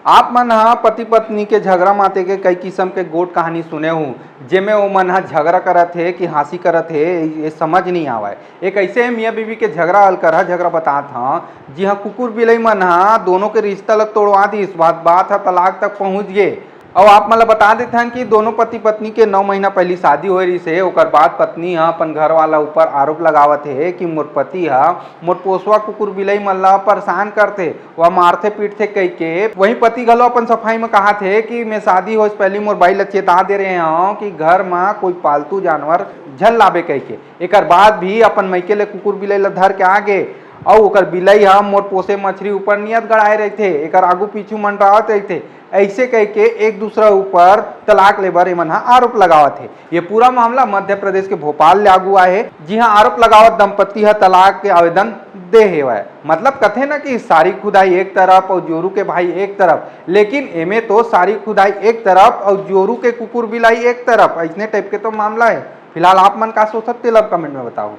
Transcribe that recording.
आप मन ह पति पत्नी के झगड़ा माते के कई किस्म के गोट कहानी सुने हूँ, जेमे ओ मन ह झगड़ा करत हे कि हंसी करत हे ये समझ नहीं आवय। एक ऐसे मियाँ बीवी के झगड़ा हल ह झगड़ा बतात ह जी हाँ, कुकुर बिलई मन ह दोनों के रिश्ता ल तोड़वा दिस, बात ह तलाक तक पहुंच गे। और आप मन ल बता देते हन कि दोनों पति पत्नी के 9 महीना पहले शादी होए रहिस हे। ओकर बाद पत्नी ह अपन घर वाला ऊपर आरोप लगावत हे कि मोर पति ह मोर पोसवा कुकुर बिलई मन ल परेशान करथे व मारथे पीटथे कई के। वहीं पति घलो अपन सफाई में कहा थे कि मैं शादी होइस पहले मोर बाई ल चेता दे रहे हूँ कि घर में कोई पालतू जानवर झल लावे कह के। एकर बाद भी अपन मइके ले कुकुर बिलई ल धर के आगे और ओकर बिलई ह मोर पोसे मछरी ऊपर नियत गड़ाए रहथे, एकर आगू पीछू मंडरावत रहथे। ऐसे कह के एक दूसरा ऊपर तलाक लेबर एमन ह आरोप लगावत हे। ये पूरा मामला मध्य प्रदेश के भोपाल ले आगू आए हे। जी हाँ, आरोप लगावत दंपति ह तलाक के आवेदन दे हेवय। मतलब कथे ना कि सारी खुदाई एक तरफ और जोरू के भाई एक तरफ, लेकिन एमे तो सारी खुदाई एक तरफ और जोरू के कुकुर बिलाई एक तरफ, ऐसने टाइप के तो मामला है। फिलहाल आप मन का सोचत तेल अब कमेंट में बताओ।